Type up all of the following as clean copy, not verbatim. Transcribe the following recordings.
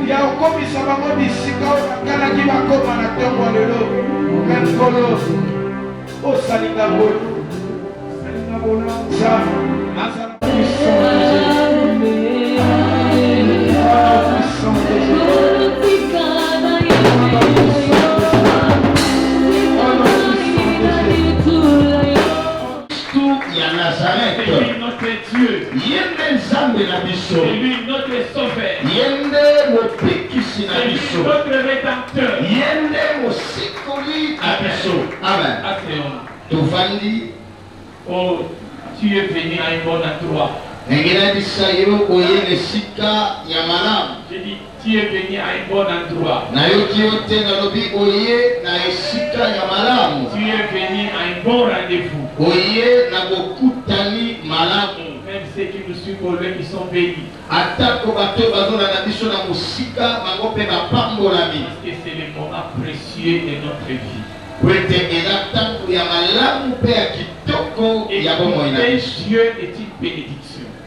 ya okomisa bango bisika oyo bakalaki bakoma na ntongo lelo nkolo osalinga boye osalinga bonanza nazala puissant de ya Nazareth. C'est lui notre Dieu. Yende nzambe na biso. C'est lui notre sauveur. Yende mopikisi na C'est lui biso. notre rédempteur. Yende mosikoli na biso. Amen. Asseons. Tovandi. Oh, tu es venu à un bon endroit. Ngena bisayo oye nesika ya malamu. Je dis, tu es venu à un bon endroit. Na yoki yote na lobi oye na esika ya malamu. Tu es venu à un bon rendez-vous. Oye na bokutani malamu. Même ceux qui nous suivent au loin, qui sont bénis. Atako bato bazona na biso na musika bango pe bapambolami. Parce que c'est le moment précieux de notre vie. Kwete elatango ya malamu pe ya kitoko ya bomoi na biso. Dieu est une bénédiction.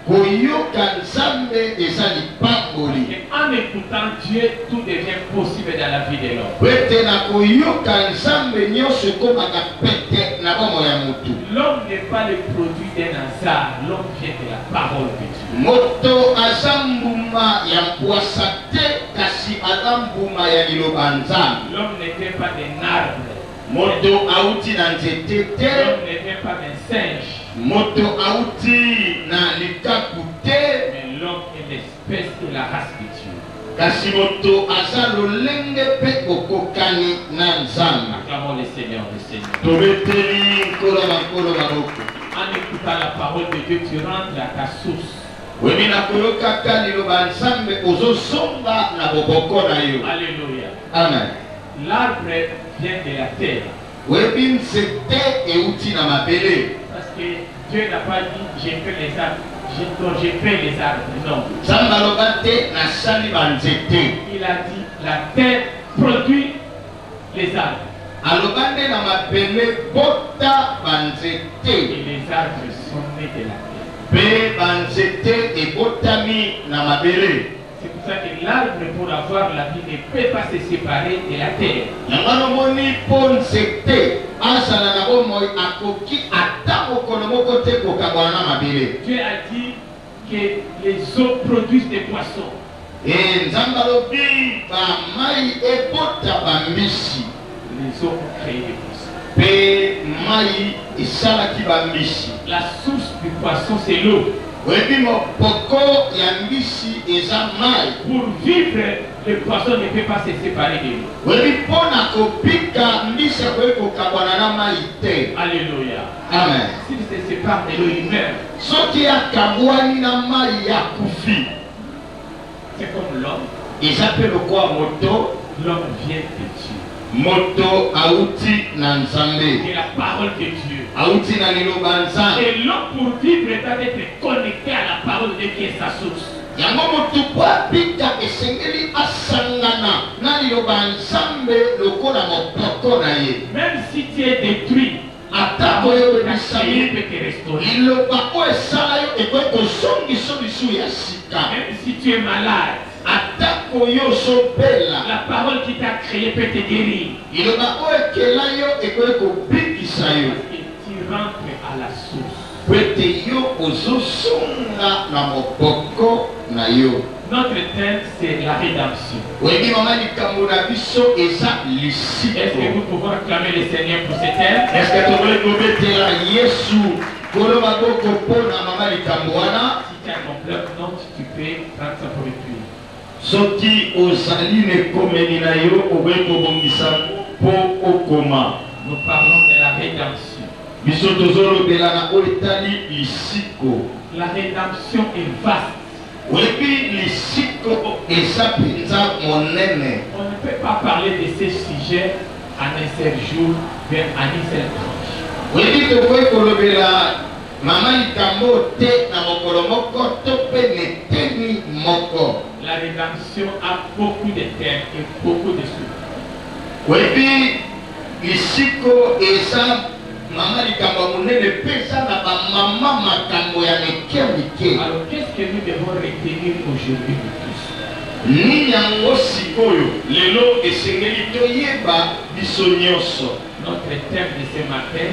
Koyoka nzambe eza lipamboli. En écoutant Dieu, tout devient possible dans la vie de l'homme. Kwete na koyoka nzambe nyonso ekomaka pete na bomoi ya mutu. L'homme n'est pas le produit d'un hasard, l'homme vient de la parole de Dieu. Moto aza mbuma ya mpwasa te kasi aza mbuma ya liloba nzambe. L'homme n'était pas d'un arbre. Moto auti na nzete te. L'homme n'était pas d'un singe. Moto auti na likaku te. Mais l'homme est l'espèce de la race de Dieu. Kasi moto aza lolenge pe okokani na nzambe. Acclamons le Seigneur, le Seigneur. Tobeteli nkolo makolo maboko. En écoutant la parole de Dieu, tu rentres à ta source. Webi na koyokaka liloba nzambe ozosomba na boboko na yo. Alléluia. Amen. L'arbre vient de la terre. Webi nzete euti na mabele. Parce que Dieu n'a pas dit j'ai fait les arbres, j'ai fait les arbres. Non. Nzambe aloba te nasali banzete. Il a dit la terre produit les arbres. Aloba nde na mabele bota banzete. Et les arbres sont nés de la terre. Pe banzete ebotami na mabele. C'est pour ça que l'arbre, pour avoir la vie, ne peut pas se séparer de la terre. Yangano moni pon sekte asala na bomoi akoki ata mokolo moko te kokabwana na mabele. Dieu a dit que les eaux produisent des poissons. Nzambe alobi ba mai ebota bambisi. Les eaux ont créé des poissons. Pe mai esalaki bambisi. La source du poisson, c'est l'eau. Webi mopoko ya mbisi eza mai. Pour vivre, le poisson ne peut pas se séparer de l'eau. Webi pona kopika mbisi akoki kokabwana na mai te. Alléluia. Amen. S'il se sépare de l'eau, il meurt. Soki akabwani na mai ya kufi. C'est comme l'homme. Eza pe lokwa moto. L'homme vient de Dieu. Moto auti na nzambe. C'est la parole de Dieu. Auti na liloba nzambe. Et l'homme pour vivre doit être connecté à la parole de Dieu qui est sa source. Yango motu kwa pita esengeli asangana na liloba nzambe lokola mopoko na ye. Même si tu es détruit, ata oyo ebisami Dieu peut te restaurer. liloba oyo esala yo ekoki kozongisa biso ya sika. Même si tu es malade, atako yo ozobela la parole qui t'a créé peut te guérir. liloba oyo ekela yo ekoki kobikisa yo. Parce que tu rentres à la source. Po ete yo ozosonga na moboko na yo. Notre thème, c'est la rédemption. Oyebi mama likambo na biso eza Est-ce que lisiko. nous pouvons acclamer le Seigneur pour ce thème? Est-ce que tokoli kobetela yesu koloba boko mpona mama likambo wana? Si tu as ton bloc-notes, tu peux prendre ça pour écrire. Soki ozali nekomeli na yo okoki kobongisa mpo okoma. Nous parlons de la rédemption. Biso tozolobela na oyo etali lisiko. La rédemption est vaste. Oyebi lisiko eza mpenza monene. On ne peut pas parler de ces sujets en un seul jour, bien en une seule tranche. Oyebi tokoki kolobela mama likambo te na mokolo moko to mpe neteni moko. La rédemption a beaucoup de thèmes et beaucoup de sujets. Oyebi lisiko eza mama likambo monene mpe eza na bamama makambo ya mike mike. Alors qu'est-ce que nous devons retenir aujourd'hui de tous? Ni yango sikoyo lelo esengeli toyeba biso nyonso. Notre thème de ce matin,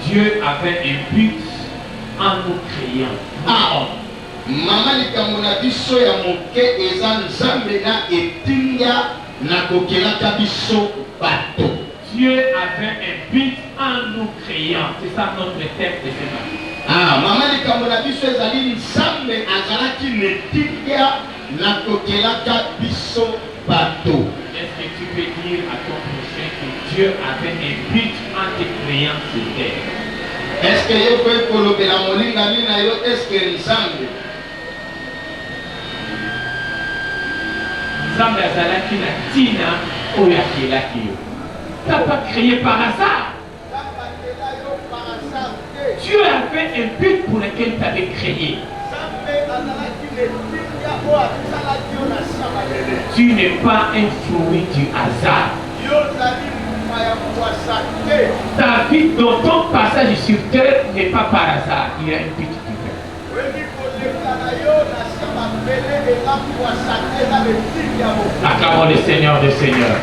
Dieu avait un but en nous créant. Mama likambo na biso ya moke eza nzambe na etinga na kokelaka biso bato. Dieu avait un but en nous créant. C'est ça notre thème de ce matin. Mama likambo na biso ezali nzambe azalaki netinga na kokelaka biso bato. Est-ce que tu peux dire à ton prochain que Dieu avait un but en te créant sur terre? Est-ce que yo peux kolobela molinga mina yo est-ce que nzambe Nzambe azalaki na tina oyo akelaki yo. Tu n'as pas créé par hasard. Dieu avait un but pour lequel tu avais créé. Tu n'es pas un fruit du hasard. Ta vie, dans ton passage sur terre, n'est pas par hasard. Il y a un but divin. Acclamons le Seigneur des Seigneurs.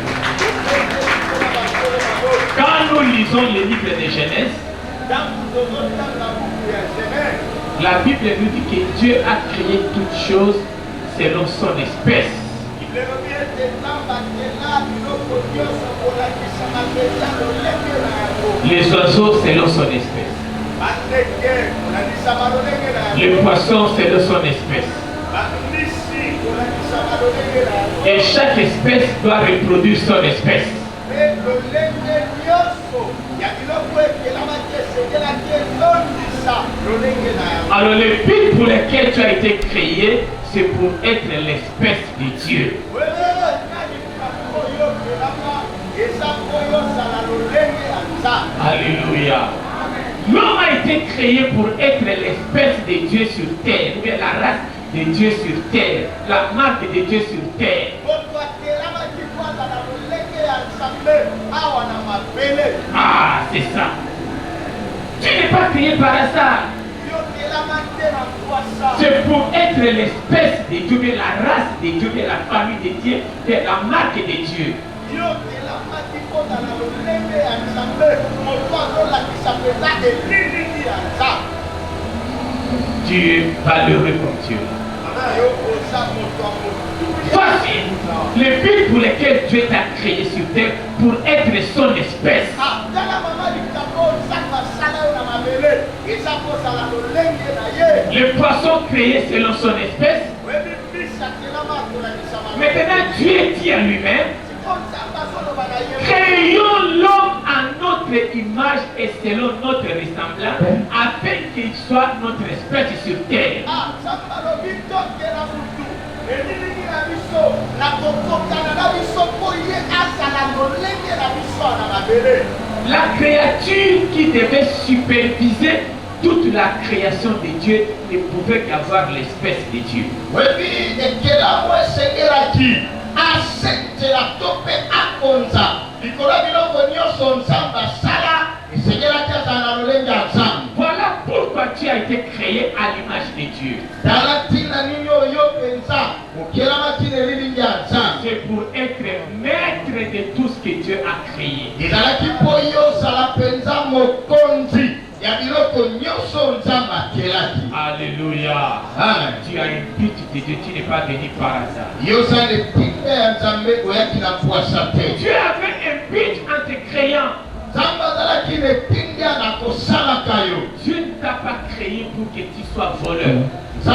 Quand nous lisons les livres de Genèse, la Bible nous dit que Dieu a créé toutes choses selon son espèce. Les oiseaux selon son espèce. Les poissons selon son espèce. Et chaque espèce doit reproduire son espèce. Alors le but pour lequel tu as été créé, c'est pour être l'espèce de Dieu. Alléluia. L'homme a été créé pour être l'espèce de Dieu sur terre, ou bien la race de Dieu sur terre, la marque de Dieu sur terre. Ah, c'est ça. Tu n'es pas créé par hasard. C'est pour être l'espèce de Dieu, la race de Dieu, la famille de Dieu, la marque de Dieu. Tu es valeureux comme Dieu. Voici le but pour lequel Dieu t'a créé sur terre, pour être son espèce. Les poissons créés selon son espèce. Maintenant, Dieu dit à lui-même, créons l'homme à notre image et selon notre ressemblance, afin qu'il soit notre espèce sur terre. La créature qui devait superviser toute la création de Dieu ne pouvait qu'avoir l'espèce de Dieu. Voilà pourquoi tu as été créé à l'image de Dieu. C'est pour être maître de tout ce que Dieu a créé. Alléluia. Tu as un but de Dieu, tu n'es pas venu par hasard. Dieu avait un but en te créant. Dieu ne t'a pas créé pour que tu sois voleur. Dieu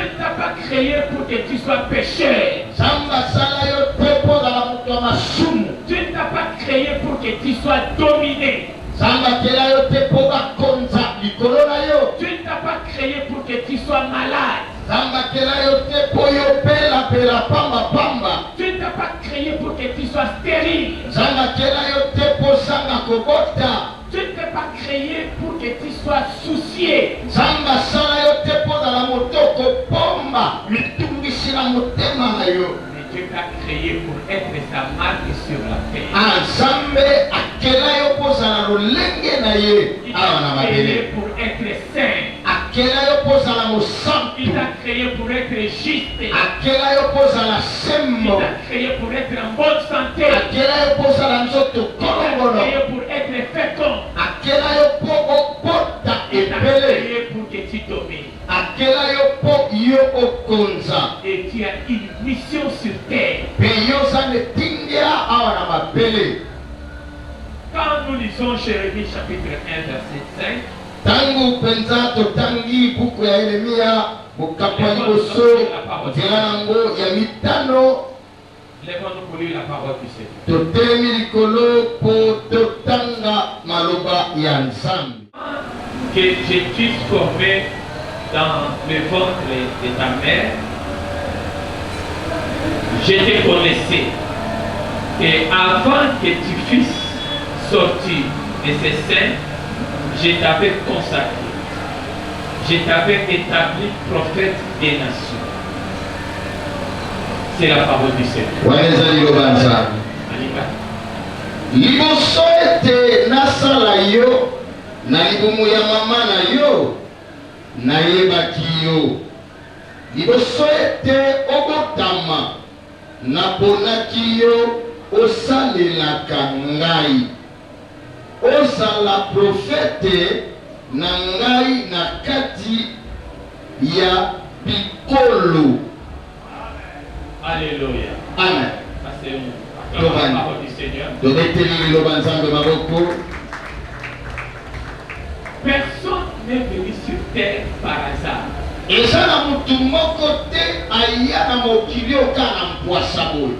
ne t'a pas créé pour que tu sois pécheur. Dieu ne t'a pas créé pour que tu sois dominé. Dieu ne t'a pas créé pour que tu sois malade. Dieu ne t'a pas créé pour que tu sois stérile. Dieu ne t'a pas créé pour que tu sois soucié. Dieu t'a créé pour être sa marque sur la terre. Il t'a créé pour être saint. santo. Il t'a créé pour être juste. Akela yo kozala Il sembo. t'a créé pour être en bonne santé. Akela yo kozala nzoto Il t'a kolongono. créé pour être fécond. Akela yo po okota Il t'a ebele. créé pour que tu domines. Akela yo po yo okonza. Et tu as une mission sur terre. Pe yo zane tindia awa na mabele. Quand nous lisons Jérémie chapitre 1 verset 5, Tangu penza totangi buku ya Yeremia mokapwa liboso nzela nango ya mitano lèvons-nous pour lire la parole du Seigneur. totelemi likolo po totanga maloba ya Nzambe. Que je t'eusse formé dans le ventre de ta mère, je te connaissais. Et avant que tu fusses sorti de ces seins, je t'avais consacré. Je t'avais établi prophète des nations. C'est la parole du Seigneur. Waneza liloba Nzambe. Alika. Liboso ete nasala yo na libumu ya mama na yo nayebaki yo. Liboso ete obotama naponaki yo osalelaka ngai. Ozala profete na ngai na kati ya bikolo. Alléluia. Amen. Ça, c'est la parole du Seigneur. Tobeteli liloba Nzambe maboko. Personne n'est venu sur terre par hasard. Eza na mutu moko te aya na mokili oka na mpwasa boye.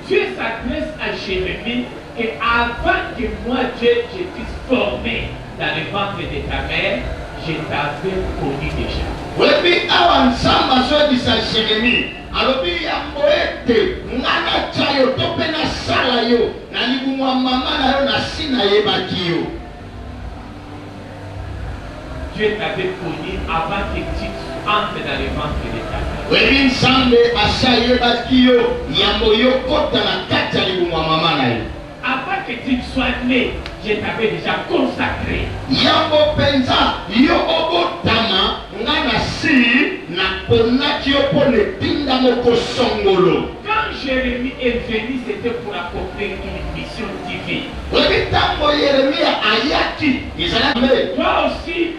Dieu s'adresse à Jérémie et avant que moi, Dieu, je t'eusse formé dans le ventre de ta mère, je t'avais connu déjà. Webi awa Nzambe azobisa Jérémie alobi yango ete ngana tya yo to mpe nasala yo na libumu ya mama na yo nasi nayebaki yo. Dieu t'avait connu avant que tu entres dans le ventre de ta mère. Webi Nzambe asi ayebaki yo yango yo kota na kati ya libumu ya mama na yo. Avant que tu sois né, je t'avais déjà consacré. Yango penza yo obotama nga nasi naponaki yo mpo netinda moko songolo. Quand Jérémie est venu, c'était pour accomplir une mission divine. Webi ntango Yeremia ayaki ezalaki me. Toi aussi,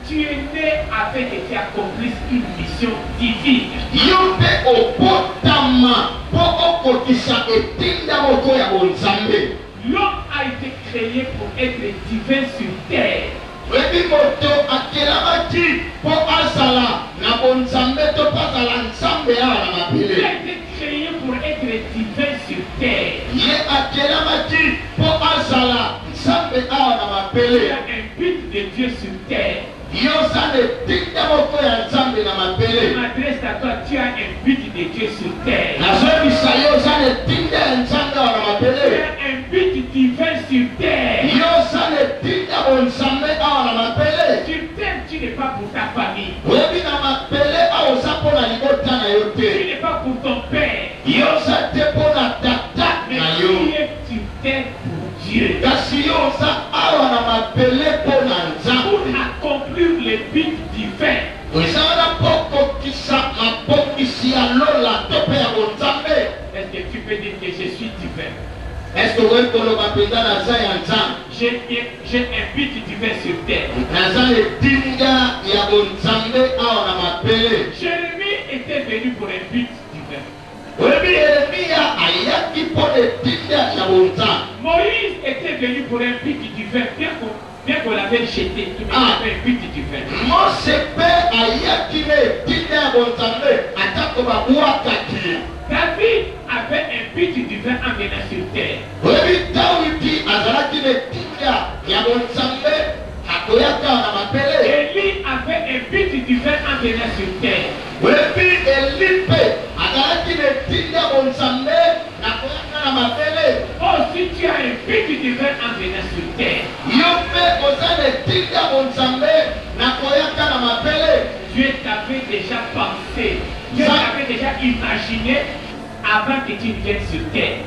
tu es né afin que tu accomplisses une mission divine. Yo mpe obotama mpo okokisa etinda moko ya bonzambe. L'homme a été créé pour être divin sur terre. Webi moto akelamaki mpo azala na bonzambe to mpo azala nzambe awa na Il mabele. a été créé pour être divin sur terre. Ye akelamaki mpo azala nzambe awa na Il y mabele. a un but de Dieu sur terre. Yo za netinda moko ya nzambe na Je mabele. m'adresse à toi, tu as un but de Dieu sur terre. Nazobisa yo za netinda ya nzambe awa na Tu mabele. as un but divin sur terre. Yo za netinda bonzambe awa na mabele. Sur terre, tu n'es pas pour ta famille. Webi na mabele awa oza mpo na libota na yo Tu te. n'es pas pour ton père. Yo oza te mpo na tata Mais na tu yo. es sur terre pour Dieu. Kasi yo oza awa na mabele mpo na Pour nzambe. accomplir le but divin. Oza wana mpo kokisa mabongisi ya lola to mpe ya bonzambe. Est-ce que tu peux dire que je suis divin? Eske okoki koloba mpenza naza ya nzambe? J'ai un but divin sur terre. Naza etinga ya bonzambe awa na mabele. Jérémie était venu pour un but divin. Oyebi Yeremia ayaki mpo na etinga ya bonzambe. Moïse était venu pour un but divin. Bien qu'on l'avait jeté, il avait un but divin. Mose mpe ayaki na etinga ya bonzambe atako babwakaki. David avait un but divin en venant sur terre. Oyebi Dawidi azalaki na etinga ya bonzambe akoyaka na mabele. Élie avait un but divin en venant sur terre. Oyebi Eli mpe azalaki na etinga ya bonzambe nakoyaka na mabele. Aussi tu as un but divin en venant sur terre. Yo mpe oza na etinga ya bonzambe nakoyaka na mabele. Dieu t'avait déjà pensé, Dieu t'avait déjà imaginé avant que tu ne viennes sur terre.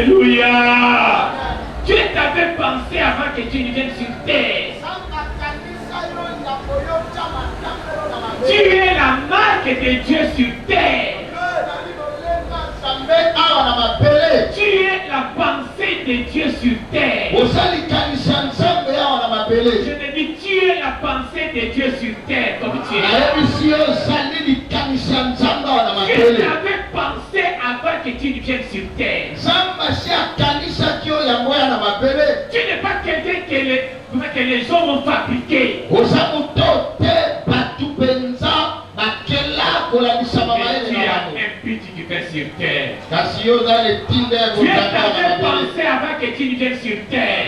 Alléluia. Dieu t'avait pensé avant que tu ne viennes sur terre. de Dieu sur terre. Tu es la pensée de Dieu sur terre. Je te dis, tu es la pensée de Dieu sur terre comme tu es. Dieu t'avait pensé avant que tu viennes sur terre. Tu n'es pas quelqu'un que les gens ont fabriqué. Mais tu as un but qui fait sur terre. Dieu t'avait pensé avant que tu viennes sur terre.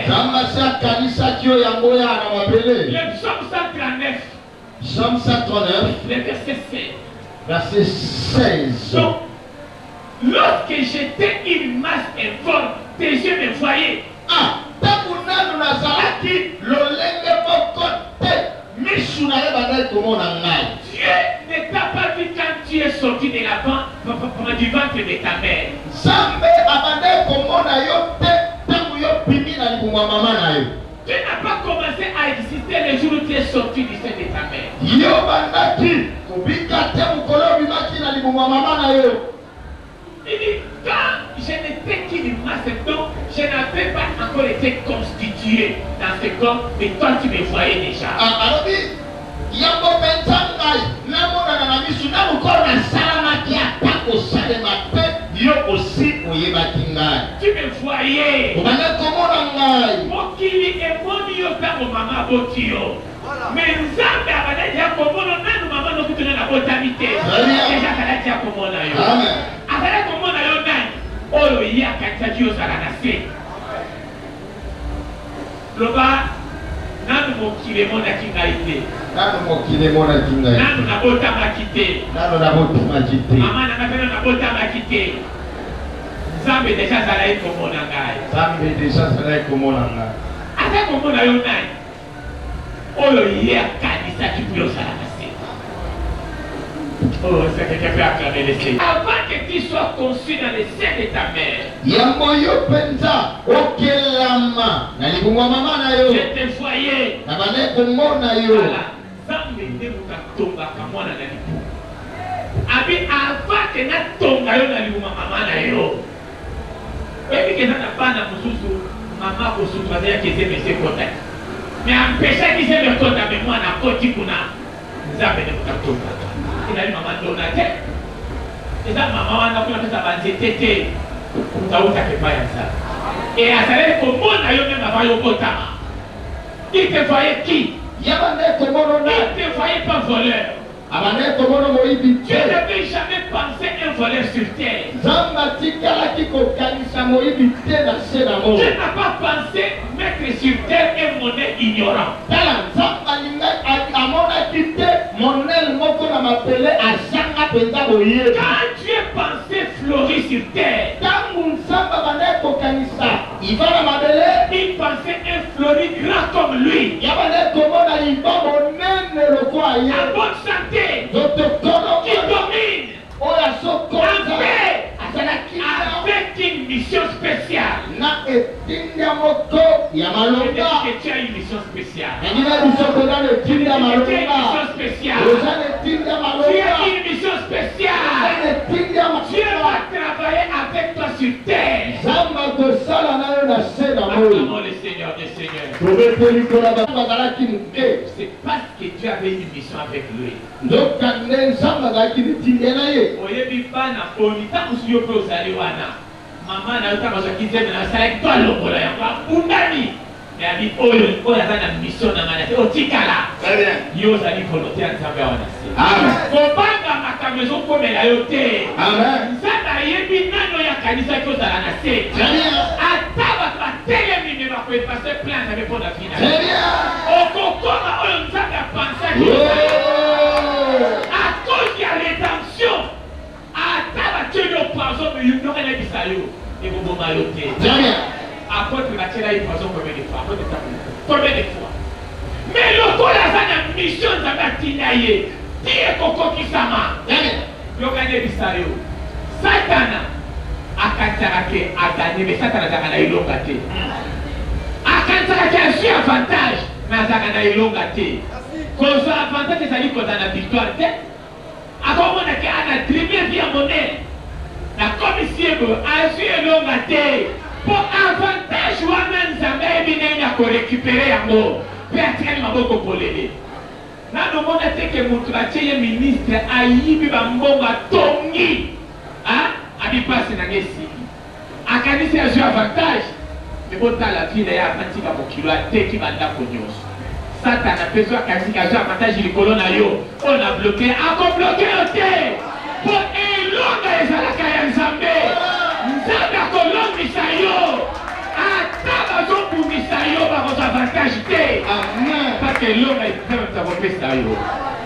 Le psaume 139. Psaume 139, le verset 16. Verset 16. Donc, lorsque j'étais une masse informe, tes yeux me voyaient. Dieu ne t'a pas vu quand tu es sorti du ventre de ta mère. Tu n'as pas commencé à exister le jour où tu es sorti du sein de ta mère. Il dit, quand je n'étais qu'une masse, donc je n'avais pas encore été constitué dans ce corps, mais toi tu me voyais déjà. Tu me voyais. Mokili emoni yo tango mama botio. Mais nzambe abadaki ya komona nanu mama nokutuna na botamite. Déjà kalaki ya komona yo. Amen. Akala komona yo nani? Oyo ya kataki yo sala na se. Loba nanu mokili mona kingaite. Nanu mokili mona kingaite. Nanu na botama kite. Nanu na botama kite. Mama na kapena na botama kite. Zambe déjà zalayi komona ngai. Zambe déjà zalayi komona ngai. Ata komona yo nani? Oyo ye kanisa qui peut osala na se. Oh, c'est quelqu'un peut acclamer le Seigneur. Avant que tu sois conçu dans le sein de ta mère. Yambo yo penza okelama. Na libungwa mama na yo. Je te voyais. Na bane komona yo. Voilà. Zambe nde mukatonga kamwana na libu. Abi avant que na tonga yo na libungwa mama na yo. Et puis, bana mususu mama kosutu ya keze mese kota. Mais empêcher qu'ils aient le kota mais moi na koti kuna. Nzambe ne mutatonga. Ina mama dona te. Eza mama wana kuna pesa banzete te. Utauta kebaya sana. Et asale komona yo même avant yo kota. Il te voyait qui? Yabane komono na. Il te voyait pas voleur. Tu n'avais jamais pensé un voleur sur terre. Tu n'as pas pensé mettre sur terre un monnaie ignorant. Quand tu es pensé fleurir sur terre, il pensait un fleuri grand comme lui. En bonne santé, qui domine, avec une mission spéciale. Je dis que tu as une mission spéciale. Tu as une mission spéciale. Dieu va travailler avec toi sur terre. Acclamons le Seigneur des Seigneurs. C'est parce que Dieu avait une mission avec lui. Oyebi bana bonita kusuyo pe ozali wana. Mama na yota bazaki zeme na sala toi lokola yango undani. Mais abi oyo aza na mission na ngana te otikala. Très bien. Yo ozali volontaire nzambe wana se. Amen. Kobanga makambo ezokomela yo te. Amen. Nzambe ayebi nano ya kanisa ki ozala na se. Très bien. Ata bato batelemi me bakoepase plan nzambe mpo na vina. Très bien. Okokoma oyo nzambe apansaki à cause de la rédemption. Ata bateli au poison me yundoka na bisayo. Ekoboma yo te. Très bien. Apôtre Mathieu eu poison combien de fois? Combien de fois? Mais le corps a une mission nzambe atinda ye. Tie kokokisama. Yokane bisayo. Satana akansaka ke agane mais Satana azaka na ilonga te. Akansaka ke azwi avantage mais azaka na ilonga te. Kozwa avantage ezali kozala na victoire te. komona ke ana dribble via monnaie na komisiego azwi elonga te po avantage wana nzambe yebi nini ya korécupere yango mpe atikali maboko polele nanomona te ke moto atie ye ministre ayibi bambongo atongi abipasi nange esili akanisi azwi avantage me botala vi na ye amantika mokilo ateki bandako nyonso satana mpezo akanisi azwi avantage likolo na yo oyo na bloke akobloke yo te po elonga ezalaka ya nzambe nzambe akolongisa yo ata bazobungisa yo bakozwa avantage te pake elonga nzambe akopesa yo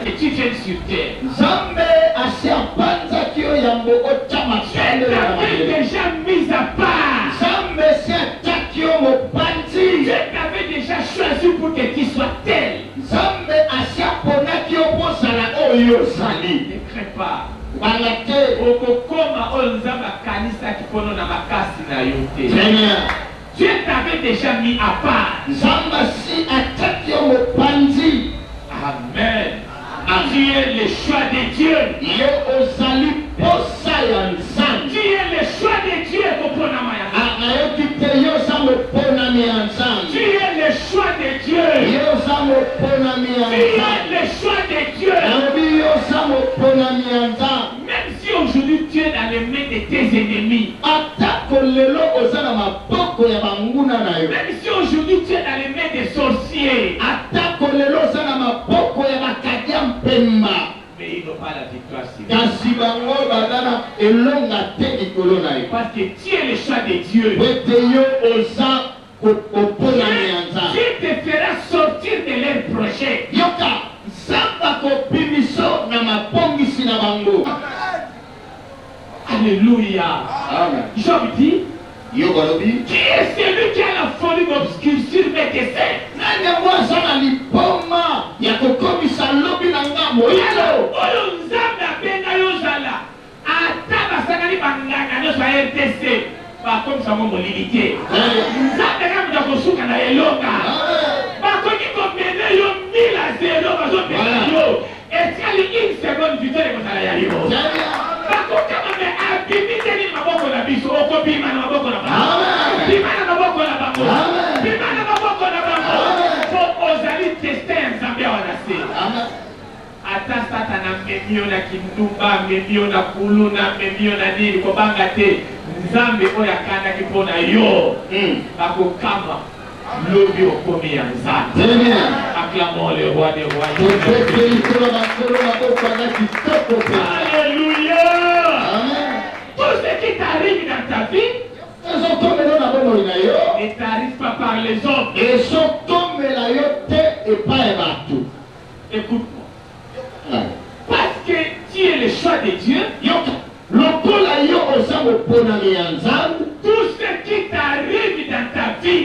et tu viens sur terre nzambe asi apanzaki yo yango otya tu t'avais déjà mis à part nzambe si ataki yo mopanzi tu t'avais déjà choisi pour que tu sois tel nzambe asi aponaki yo kozala oyo ozali ne crains pas banga te okokoma oyo nzambe akanisaki mpono na makasi na yo te Seigneur Dieu t'avait déjà mis à part nzambe si ataki yo mopanzi amen tu es le choix de Dieu yo ozali posa ya nzambe tu es le choix de Dieu koponama ya nayoki te yo oza moponami ya tu nzambe es le choix de Dieu yo oza moponami ya tu es nzambe le choix de Dieu nayobi yo oza moponami ya nzambe même si aujourd'hui tu es dans les mains de tes ennemis atako lelo oza na maboko ya banguna na yo même si aujourd'hui tu es dans les mains des sorciers atako lelo oza na maboko ya bakadia mpemba mais ils n'ont pas la victoire sur eux. kasi bango bazana elonga te likolo na yo Parce que tu es le choix de Dieu. ete yo oza koponami ya nzambe Dieu te fera sortir de leur projet. yoka nzambe akobimiso na mabongisi na bango Alléluia. Job dit, yo balobi qui est celui qui a la folie d'obscurcir mes desseins? nani yango aza na lipoma ya kokomisa lobi na nga moyelo Oyo nzambe abenga yo zala. Ata basangani banganga nyonso ya RTC. Bakomisa ngo molili te. Nzambe kaka moto akosuka na elonga. Bakoki komene yo 1000-0 bazopesa yo. Etikali 1 seconde victoire ekozala ya yo. bakokama me abimite nini maboko na biso okobima na maboko na bango bima na maboko na bango bima na maboko na bango po ozali teste ya nzambe awa na se ata satana amemi yo na kindumba amemi yo na kuluna amemi yo na nini kobanga te nzambe oyo akandaki mpo na yo bakokama lobi okomi ya nzambe acclamons le roi des rois. Alléluia. Tout ce qui t'arrive dans ta vie ne t'arrive pas par les hommes. Écoute-moi. Parce que tu es le choix de Dieu. Tout ce qui t'arrive dans ta vie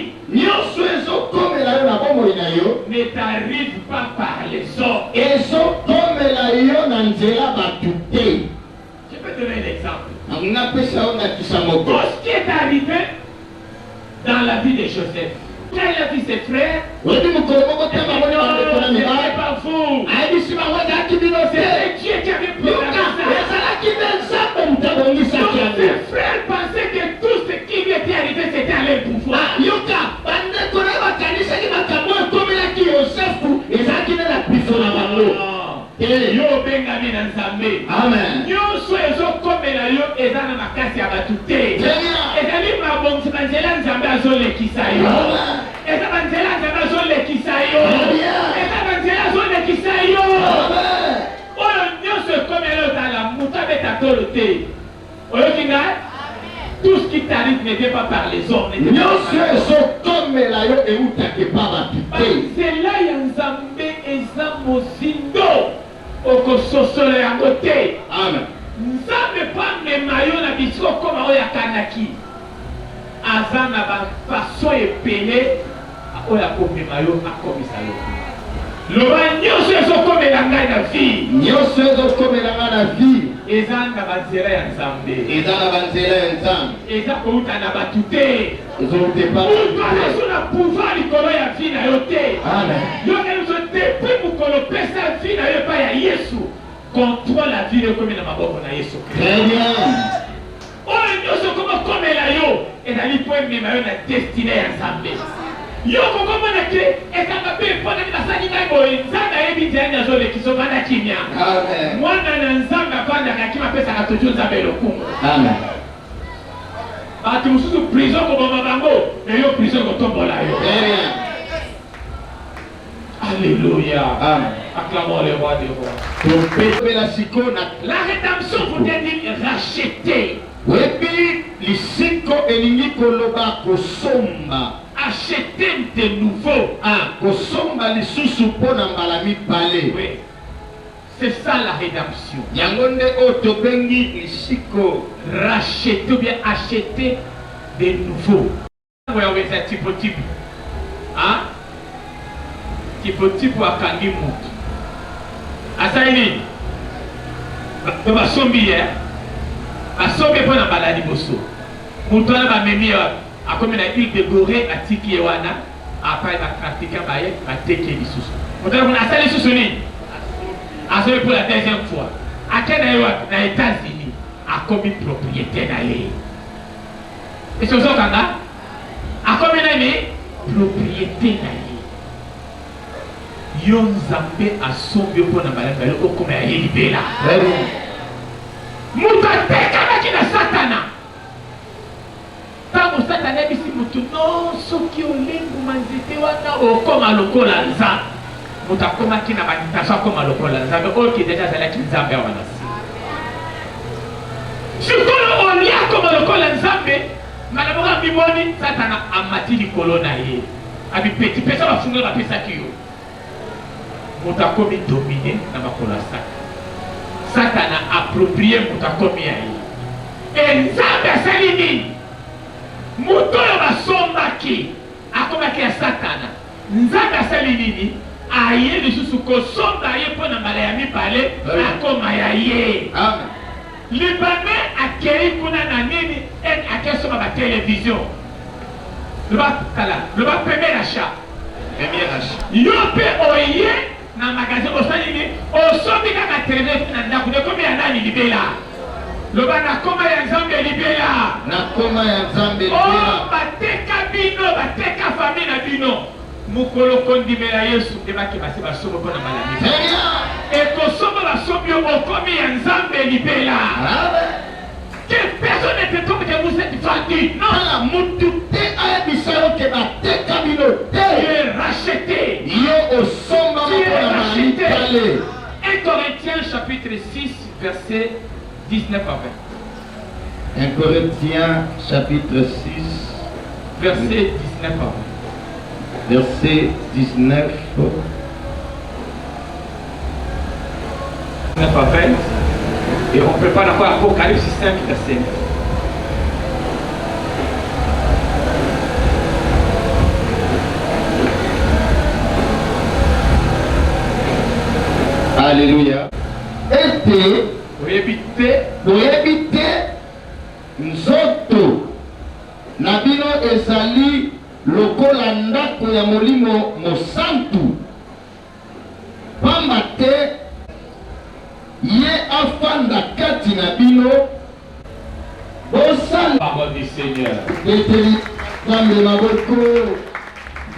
ne t'arrive pas par les hommes. Je peux donner un exemple. Ce qui est arrivé dans la vie de Joseph. Quand il a vu ses frères, ce n'est pas vous. C'est Dieu qui avait programmé ça. Donc ses frères pensaient que tout ce qui lui était arrivé, c'était à leur pouvoir. Yo bengami na nzambe nyonso ezokomela yo eza na makasi ya bato te ezali mabongisi banzela nzambe azolekisa yo eza banzela nzambe azolekisa yo eza banzela azolekisa yo oyo nyonso ekomela yo tala moto abeta tolo te oyoki ngai tout ce qui t'arrive ne vient pas par les hommes banzela ya nzambe eza mozindo okososola yango te nzambe pamema yo na bisika okoma oyo akanaki aza na bafaso ebele oyo akomema yo akomisa yo loba nyonso ezokomela ngai na vie eza na banzela ya nzambe eza kouta na bato te moto azazo na pouvoir likolo ya vie na yo te yo nyonso depuis mokolo pesa vie na yo epai ya yesu contrôle la vie vile comme na maboko na Yesu Kristo. Très bien. Oyo nyonso koma komela yo ezali po emema yo na destine ya Nzambe. Yo kokomona ke ekanga pe mpona basali ngai boye Nzambe ayebi ndiani azolekisa bana kimia. Amen. Mwana na Nzambe avandaka kima apesaka toujours Nzambe lokumu. Amen. Bato mosusu prison koboma bango me yo prison kotombola yo. Très bien. Alléluia. Amen. Acclamons le roi des rois. La rédemption voudrait dire racheter. Webi lisiko elingi koloba kosomba. Acheter de nouveau. Kosomba lisusu pona mbala mibale. Oui. C'est ça la rédemption. Yangonde otobengi lisiko. Racheter ou bien acheter de nouveau. Ouais, c'est type. Hein? Tipo akangi mutu. Asa ini. Basombi ya. Basombi po na baladi boso. Mutu na ba memi akomi na huile de goré atiki wana. Après ba pratiquer baye ba teke lisusu. Mutu na asali lisusu ni. Asali pour la deuxième fois. Akena yo na États-Unis akomi propriétaire na ye. Et ce sont kanga akomi na ni propriétaire na ye. Yo Nzambe asombi pona balanga yo okoma ya libela. Mutu atekana kina Satana. Tango Satana bisi mutu no soki olengu manzete wana okoma lokola Nzambe. Mutu akoma kina banitaso akoma lokola Nzambe oki deja zalaki Nzambe wana si. Sikoyo olia koma lokola Nzambe malaboka biboni Satana amati likolo na ye. Abi petit pesa bafunga bapesa kiyo. Mutakomi dominé na makola Satana approprié mutakomi ayi. Et Nzambe asali nini? Muto yo basombaki akomaki ya Satana. Nzambe asali nini? Aye lisusu kosomba ye pona mbala ya mibale akoma ya ye. Amen. Libame akei kuna na nini et akesoma ba télévision. Le ba premier achat. Premier achat. Yo pe oye na magasin osali ni osomi kaka télévision na ndako de combien ya nani libela. Loba na koma ya Nzambe libela. Na koma ya Nzambe libela. Oh bateka bino bateka famille na bino. Mukolo kondimela Yesu debaki basi basomo pona malami. Très bien. Et kosomo basomi okomi ya Nzambe libela. Amen. Que personne ne peut comme que vous êtes vendu. Non. Ala mutute ayebisao ke bateka bino Tu te. es racheté. Yo osomba Tu es mapona racheté. malipale. 1 Corinthiens chapitre 6 verset 19 à 20. 1 Corinthiens chapitre 6 Verset 19 à 20. verset 19 à 20. Et on prépare encore Apocalypse 5 verset 9. Alléluia. Ete boyebi te nzoto na bino ezali lokola ndako ya molimo mosantu, pamba te ye afanda kati na bino bosala Parole du Seigneur. eteli Nzambe maboko.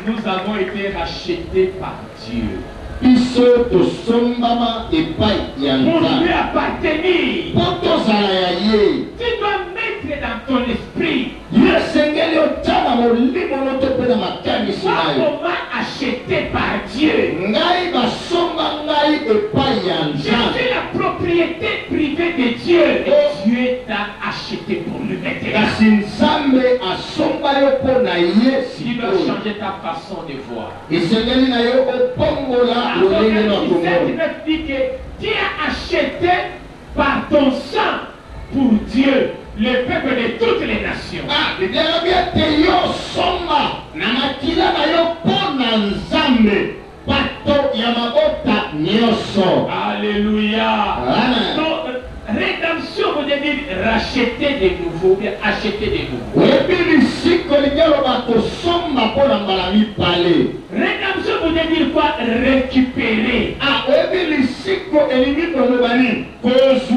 Nous avons été rachetés par Dieu. Biso tosombama epai ya Pour lui Nzambe appartenir. po tozala ya ye. Tu dois mettre dans ton esprit. Ye sengeli otya na molimo no to mpe na makanisi na yo. Comment acheté par Dieu? Ngai basomba ngai epai ya Je Nzambe. suis la propriété privée de Dieu. Et Dieu t'a acheté pour lui maintenant. Kasi Nzambe asomba yo mpo na ye Tu dois sikoyo. changer ta façon de voir. Esengeli na yo opongola lolenge na Apocalypse 7 komona. dit que tu as acheté par ton sang pour Dieu le peuple de toutes les nations. Biblia elobi ete yo somba na makila na yo mpo na Nzambe bato ya mabota nyonso. Alléluia. Amen. Donc, rédemption veut dire racheter de nouveau, bien acheter de nouveau. Oyebi lisiko liloba kosomba mpo na mbala mibale. Rédemption veut dire quoi? Récupérer. Oyebi lisiko elingi koloba nini? Kozwa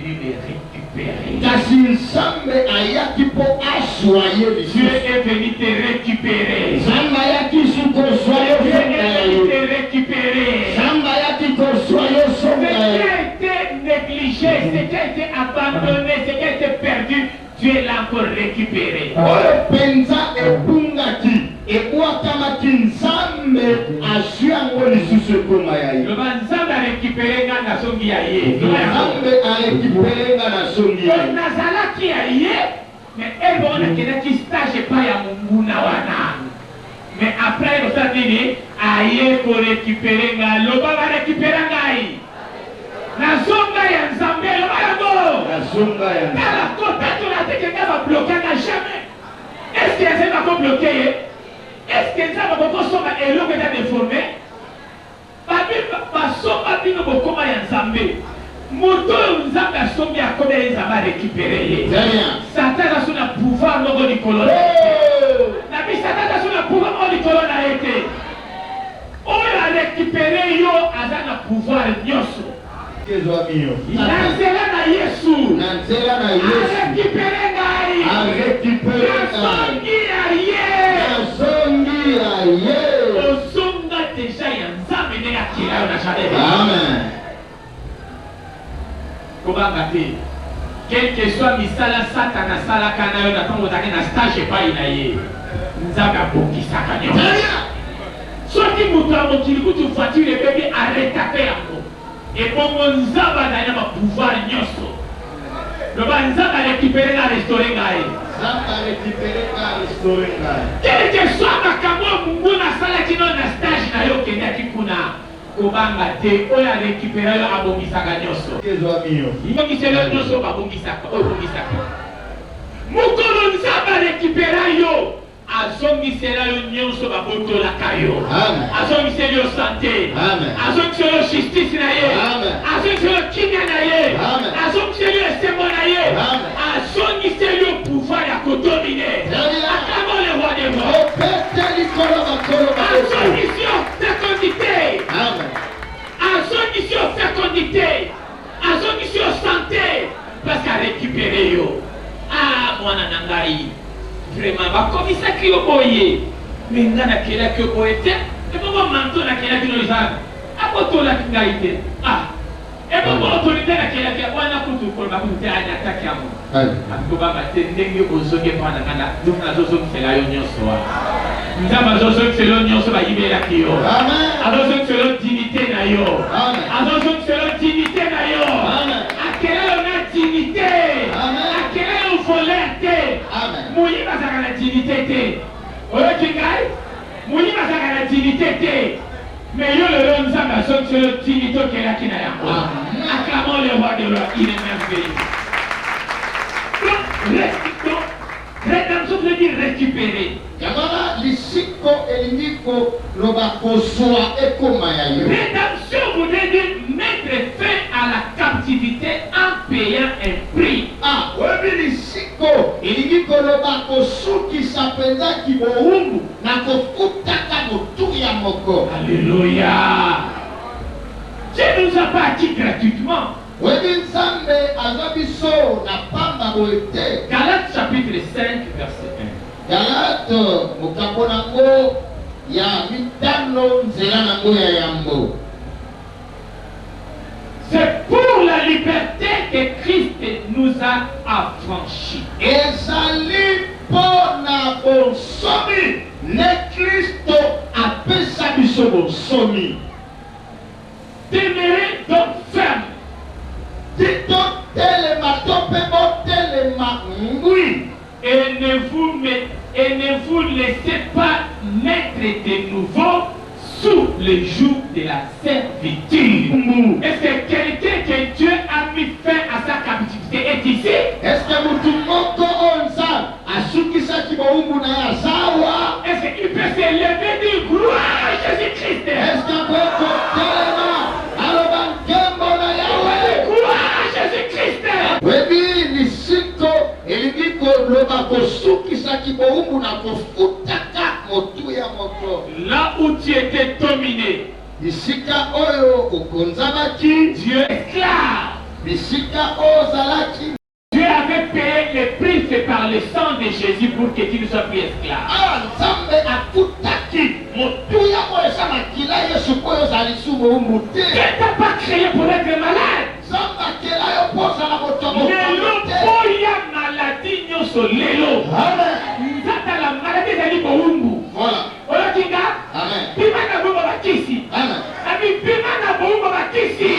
venu me récupérer. Kasi nzambe ayaki po aswaye Dieu lisusu. est venu te récupérer. Nzambe ayaki su kozwa yo Dieu songa est ya venu yo. te récupérer. Nzambe ayaki kozwa yo Ce songa qui ya yo. a été négligé, ce qui a été abandonné, ce qui a été perdu, Dieu l'a encore récupéré. Oyo penza ebungaki ebwakamaki nzambe azwi yango lisusu ekoma ya ye. Le Nzambe a récupéré nga na songi ya ye. Nzambe arekipere nga na songi ya ye. nazalaki ya ye, mais ebe on akendaki stage epai ya monguna wana. Mais après kosala nini aye korécupere nga, loba barécupere ngai nazonga ya Nzambe, loba yango Nazonga ya nzambe. tala kota tolate nga babloke nga jamais. Est-ce que Nzambe akobloke ye? Est-ce que Nzambe akokosomba eloko eza déformé? Basomba bino bokoma ya Nzambe. Moto oyo Nzambe asombi akomi ya Nzambe arécupere ye. Satan aza so na pouvoir moko likolo na ye. Na bi Satan aza so na pouvoir moko likolo na ye te. Oyo arécupere yo aza na pouvoir nyonso. Kezwa miyo. Na nzela na Yesu Na nzela na Yesu. arécupere ngai. Arekipere ngai. Nazongi ya ye. Nazongi ya ye. Ozonga deja ya Nzambe ndenge akila yo na jardin. Amen. Kobanga te. Quel que soit misala Satan asalaka na yo na ntango ozalaki na stage epai na ye, Nzambe abongisaka nyonso. Soki moto ya mokili kutu voiture ebebi aretape yango, ebongo Nzambe azali na bapouvoir nyonso. Loba Nzambe arécupere nga restaure ngai. Nzambe arekipere nga restaure ngai. Quel que soit makambo oyo monguna asalaki no na stage na yo okendaki kuna, kobanga te, oyo arécupere yo abongisaka nyonso. Kezwa miyo. Ibongiseli yo nyonso babongisaka, oyo obongisaka. Mokolo Nzambe arécupera yo, azongisela yo nyonso babotolaka yo. Amen. Azongiseli yo santé. Amen. Azongiseli yo justice na ye. Amen. Azongiseli yo kimia na ye. Amen. Azongiseli yo esembo na ye. Amen. Azongiseli yo pouvoir ya kodomine. Amen. Acclamons le roi des rois. Opete likolo bakolo bakolo. Azongisi yo fécondité. Amen. Azongisi yo fécondité. Azongisi yo santé. Parce qu'à récupérer yo. Ah, mwana na ngai. Vraiment, bakomisaki yo boye. Mais nga nakelaki yo boye te. Ebongo manto nakelaki no ezana. Abotolaki ngai te. Ah. Ebongo autorité nakelaki wana kutu koloba kutu te anyataki yango. Akobanga te ndenge ozongi mpo na nga nazozongisela yo nyonso wana. Nzambe azozongisela yo nyonso bayibelaki yo. Azozongisela yo dignité na yo. Azozongisela yo dignité na yo. Akela yo na dignité. Akela yo voleur te. Moyibi azalaka na dignité te. Oyoki ngai? Moyibi azalaka na dignité te. Mais yo lelo Nzambe azongisela yo dignité okelaki na yango. Acclamons le roi des rois, il est merveilleux. Rédemption veut dire récupérer. Yamara lisiko eliniko loba kozwa ekoma ya yo. Rédemption voudrait dire mettre fin à la captivité en payant un prix. Ah, webi lisiko eliniko loba kosukisa penza kibohungu na kofutaka motu ya moko. Alléluia. Dieu nous a pas acquis gratuitement. Webi nzambe azabiso na pamba boete. Galates chapitre 5 verset 1. Galate mokambo nango ya mitano nzela nango ya yambo. C'est pour la liberté que Christ nous a affranchis. Ezali pona bonsomi ne Kristo apesa biso bonsomi. Demeurez donc ferme. Tito telema tope bo telema ngui. Et ne vous laissez pas mettre de nouveau sous le joug de la servitude. Est-ce que quelqu'un que Dieu a mis fin à sa captivité est ici? Est-ce que mutu moko onza asukisa kiboumbu na ya sawa? Est-ce qu'il peut se lever et dire gloire à Jésus-Christ? Est-ce que boko telema aloba nkembo na Yahweh? Gloire à Jésus-Christ. Webi lisiko elingi loba kosukisa kiboumbu na kofutaka motu ya moko. Là où tu étais dominé, Isika oyo okonzamaki Dieu esclave. bisika ozalaki. Dieu avait payé le prix fait par le sang de Jésus pour que tu ne sois plus esclave. Nzambe akutaki motuya oyo eza makila Yesu oyo ozali sumo mute. Dieu t'a pas créé pour être malade. Nzambe akela yo pozala moto Lelo boya maladie nyonso lelo. Amen. Nzata la maladie ezali boumbu. Voilà. Oyo kinga? Amen. Bima na bomba bakisi. Amen. Ami bima na bomba bakisi.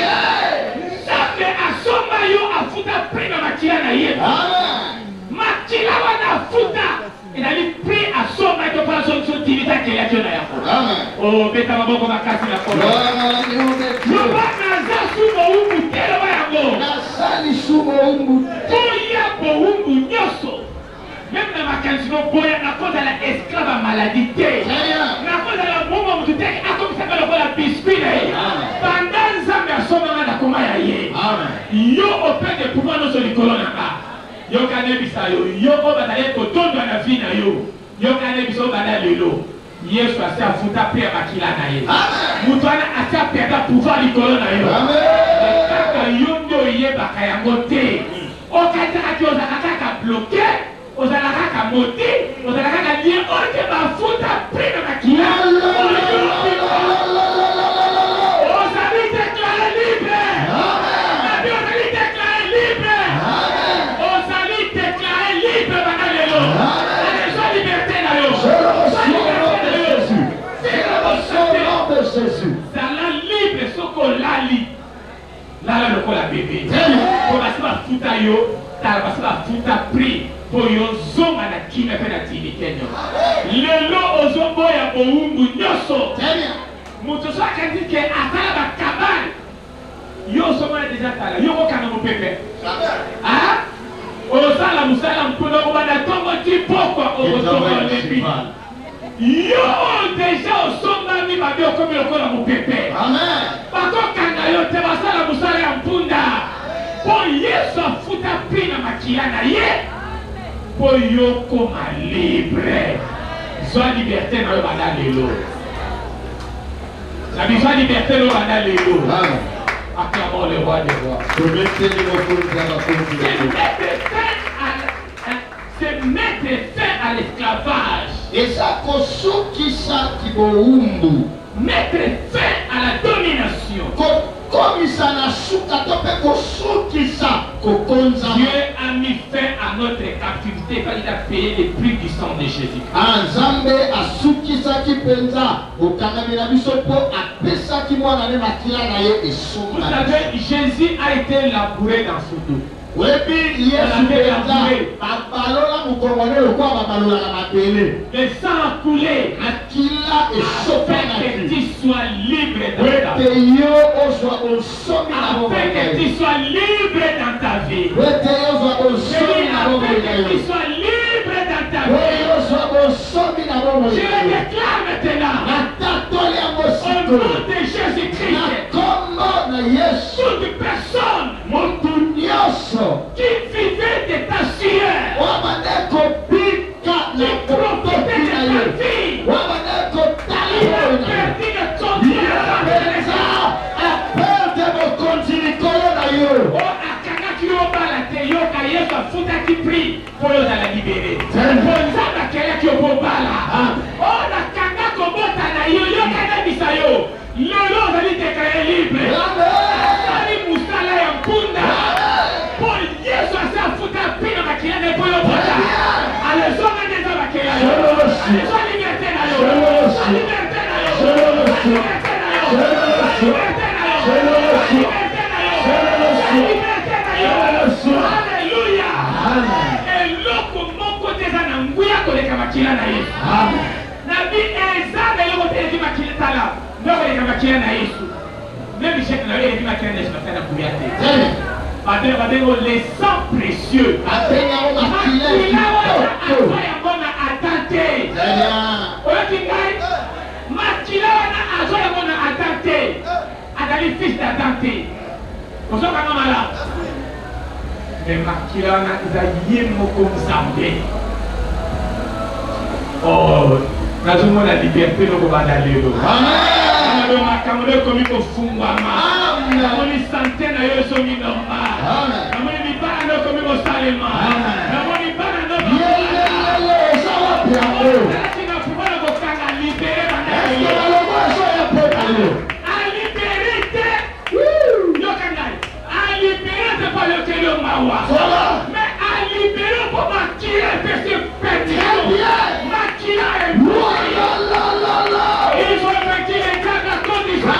Nzambe asomba yo afuta prix na makila na ye. Amen. Makila wana afuta. Ezali prix asomba ito pala sonso tivita keya kyo na yako. Amen. Oh, beta maboko makasi na kono. Loba naza sumo umbu telo ba yango. Nasali sumo umbu. Boya bo umbu nyoso. Même na makanisi no boya na koza la esclave à maladie te. Na koza la bomba mutu te akomisaka lokola biscuit na ye. Pendant Nzambe asomba nga na koma ya ye. Yo opende pouvoir no so likolo na nga. Yo kane bisa yo obazali kotondwa na vie na yo. Yo kane bisa obanda lelo. Yesu asi afuta pe ya makila na ye. Mutu wana asi apenda pouvoir likolo na yo. Kaka yo nde oyebaka yango te. Okataka ki ozalaka kaka bloqué. Ozalaka kaka moti. Ozalaka kaka lie ote bafuta pe na makila. Ozali déclaré libre. Nabi ozali déclaré libre. Ozali déclaré libre bana lelo. Sois liberté na yo. Sois liberté na yo. Zala libre soko lali. Lala lokola bébé. Pour basi bafuta yo, tala basi bafuta prix. Pour yo zonga na kime pe na tinike nyo. Lelo ozomboya boumbu nyoso. Mutu so akandi ke atala bakabali. Yo somona deja tala. Yo kokanga mopepe. Ah? Ozala musala mpona kobanda tongo tipokwa okotonga lebi. Yo deja osombami babi okomi lokola mopepe. Bakokanga yo te basala musala ya mpunda. Po Yesu afuta prix na makila na ye. Po yo koma libre. Zwa liberté na yo banda lelo. La besoin de liberté no banda lelo. Acclamons le roi des rois. C'est mettre fin à l'esclavage. Eza kosukisa kiboumbu. Mettre fin à la domination. Kokomisa na suka to pe kosukisa kokonza. Dieu a mis fin à notre captivité quand il a payé le prix du sang de Jésus. Nzambe asukisaki penza okangamela biso po apesaki mwana ne makila na ye Vous esomba. savez, Jésus a été labouré dans ce dos. Webi Yesu penza babalola mukongone lokwa babalola na mabele. Le sang a coulé. Akila esopa na Afin que ki. tu sois libre dans ta vie. Wete yo ozwa osomi na Afin bomba. que tu sois libre dans ta vie. Wete yo ozwa osomi na bomba. Afin que tu sois libre dans ta Wete vie. yo ozwa osomi na bomba. Je le déclare maintenant. Natatoli ya Au mosiko. nom de Jésus-Christ. Na kombo na Yesu. Toute personne Muntu nyonso qui vivait de ta sueur, wabandeko bika qui na profitait kotoki na de ye ta vie, wabandeko il tali a oyo na ye perdu le contrôle de yapenza aperde bokonzi likolo na yo oh, akangaki yo bala te yoka Yesu afutaki prix po yo ozala libere. Po Nzambe akeyaki yo po bala. Oh, nakanga kobota na yo yoka nabisa yo. Lelo ozali déclaré libre. Asali musala ya mpunda. Po Yesu asi afuta prix na makila na po yo bota. Alezonga neza bakeya yo. Alezwa liberté na yo. Liberté na yo. Liberté na yo. Liberté na yo. Liberté na yo. Liberté na yo. Alléluia. Eloko moko te eza na nguya koleka makila na Yesu. Nabi eza na eloko te eleki makila tala. Ndoko koleka makila na Yesu. Même chèque na yo eleki makila na Yesu makila na nguya te. Babengo les sangs précieux. abenyango makila Makila wana kitoko azwa yango na atante. Oyoki ngai? Makila wana azwa yango na atante. Azali fils d'atante. Ozokanga malamu. Mais makila wana eza ye moko Nzambe. Oh, nazomona liberté loko banda lelo. amen Makambo ekomi kofungwama. namoni santé na yo ezongi normal, namoni libala na yo komi kosalema, namoni bana na yo na pouvoir na kokanga libere bana a libere te yoka ngai a libere te pa yokeli yo mawa mais a libere po makila epesi petio makila ils ont effectué les cas de condition.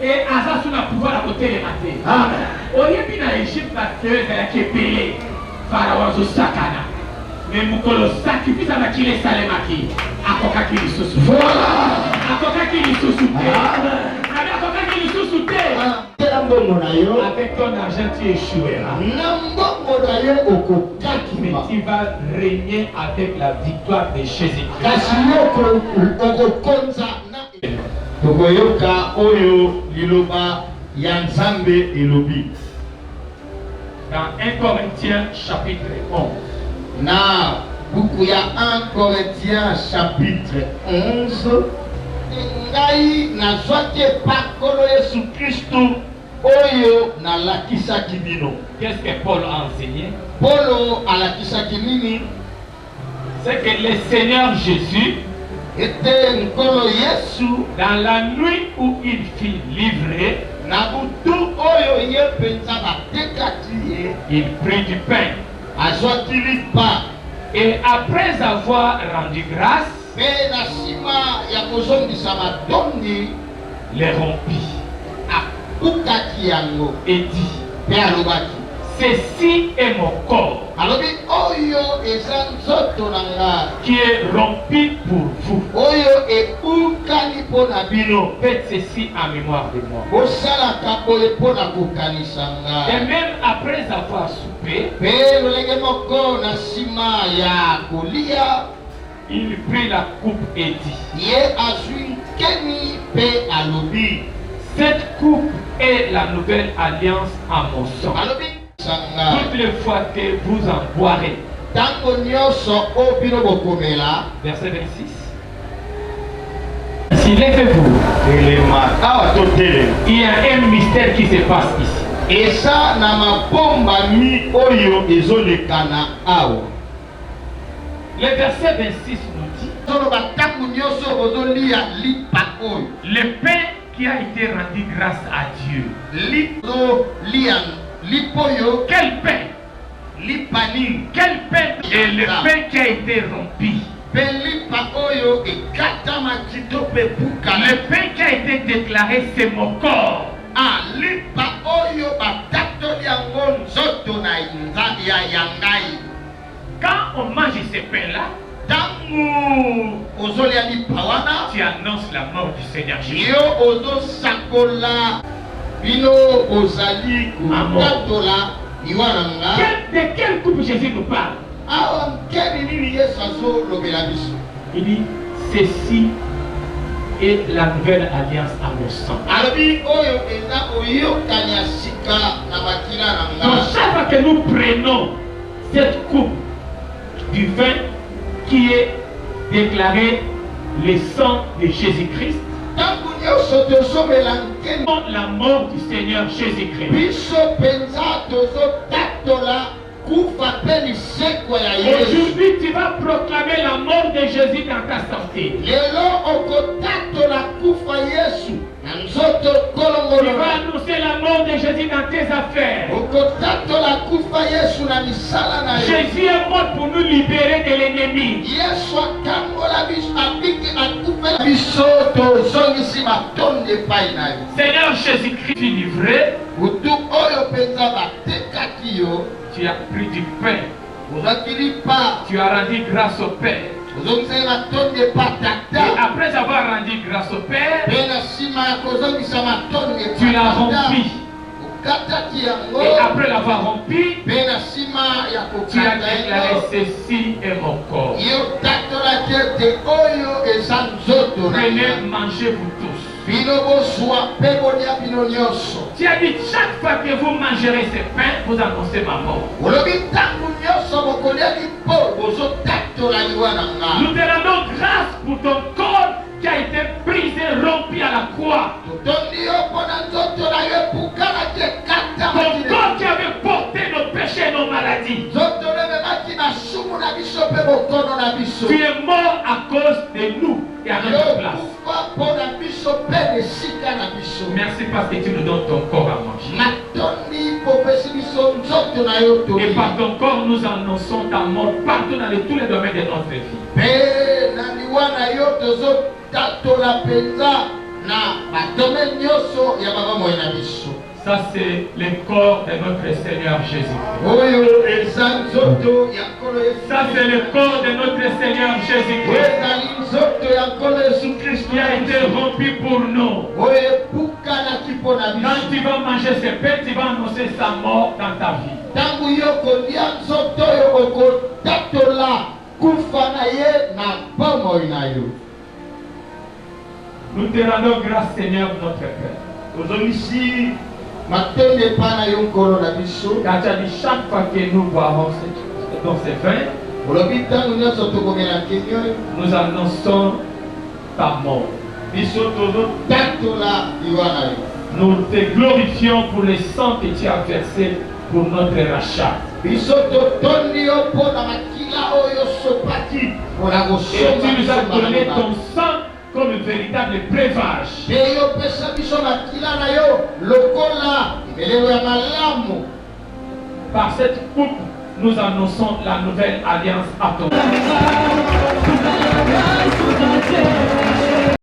Et Asa sous la pouvoir à côté les matés. Au début dans l'Égypte, la terre est épelée. Pharaon zo sakana. Mais mukolo sacrifice à makile salemaki. Akoka kili susu. Voilà. Akoka kili susu. Akoka kili susu. Avec ton argent tu échoueras. Mais tu vas régner avec la victoire de Jésus-Christ. Tokoyoka oyo liloba ya Nzambe elobi. Dans 1 Corinthiens chapitre 11. Na buku ya 1 Corinthiens chapitre 11. Ngai nazwaki pakolo Yesu Kristo oyo nalakisaki bino. Qu'est-ce que Paul a enseigné? Paulo alakisaki nini? C'est que le Seigneur Jésus, était nkolo Yesu, dans la nuit où il fut livré, na butu oyo ye penza batekaki ye, il prit du pain. azwaki lipa, et après avoir rendu grâce, pe na nsima ya kozongisa matondi, les rompit akukaki yango et dit, pe alobaki, ceci est mon corps alobi oyo eza nzoto na nga qui est rompu pour vous. oyo ekukani mpo na bino, Faites ceci en mémoire de moi. bosalaka boye mpo na kokanisa nga. Et même après avoir soupé, Pe lolenge moko na nsima ya kolia, il prit la coupe et dit, ye azwi nkeni pe alobi, cette coupe est la nouvelle alliance à mon sang. alobi sanga Toutes les fois que vous en boirez. ntango nyonso oyo bino bokomela. Verset 26. Si levez-vous, telema awa totelema, il y a un mystère qui se passe ici. eza na mabombami oyo ezolekana awa. Le verset 26 nous dit, toloba ntango nyonso ozolia lipa oyo, le pain qui a été rendu grâce à Dieu. lizolia lipa oyo, Quel pain? lipa nini? Quel pain? Et le pain qui a été rompu. Pe lipa oyo ekatamaki to pe buka. Le pain qui a été déclaré, c'est mon corps. Lipa oyo batatoli yango nzoto na ya yangai. Quand on mange ce pain-là, Tangu ozolia lipa wana, tu annonces la mort du Seigneur Jésus. yo ozosakola bino ozali kutatola iwana nga. De quelle coupe Jésus nous parle? Awa nkeni nini Yesu azolobela biso? Il dit, ceci est la nouvelle alliance à mon sang. Alobi oyo eza oyokani ya sika na makila na Donc nga. chaque fois que nous prenons cette coupe du vin qui est déclaré le sang de Jésus-Christ, Tangu nyonso tozomela nkeni la mort du Seigneur Jésus-Christ. biso penza tozotatola kufa pe liseko ya Yesu. Aujourd'hui, tu vas proclamer la mort de Jésus dans ta santé. Lelo okotatola kufa Yesu na nzoto Tu kolongolo. vas annoncer la mort de Jésus dans tes affaires. Okotatola kufa Yesu na misala na yo. Jésus est mort pour nous libérer de l'ennemi. Yesu akambola biso abiki akufela biso tozongisi matondi epai na yo. Seigneur Jésus-Christ, tu es livré. Butu oyo penza batekaki yo, Tu as pris du pain. ozwaki lipa, Tu as rendu grâce au Père. ozongiseli matondi epai Et tata. après avoir rendu grâce au Père, Pe na nsima ya kozongisa matondi tu l'as epai tata, rempli. Et après l'avoir rompu, tu as déclaré ceci est mon corps. Prenez, mangez-vous tous. Tu as dit chaque fois que vous mangerez ces pains, vous annoncez ma mort. Nous te rendons grâce pour ton corps qui a été brisé, rompu à la croix. Ton corps qui avait porté nos péchés et nos maladies. Tu es mort à cause de nous et à notre place. Merci parce que tu nous donnes ton corps à manger. Et par ton corps, nous annonçons ta mort partout dans tous les domaines de notre vie. Ça c'est le corps de notre Seigneur Jésus-Christ. Ça c'est le corps de notre Seigneur Jésus-Christ qui a été rompu pour nous. Quand tu vas manger ce pain, tu vas annoncer sa mort dans ta vie. Nous te rendons grâce, Seigneur, notre Père. Car tu as dit chaque fois que nous boirons dans ces vins, nous annonçons ta mort. Nous te glorifions pour le sang que tu as versé pour notre rachat. Et tu nous as donné ton sang comme un véritable breuvage. Par cette coupe, nous annonçons la nouvelle alliance à ton.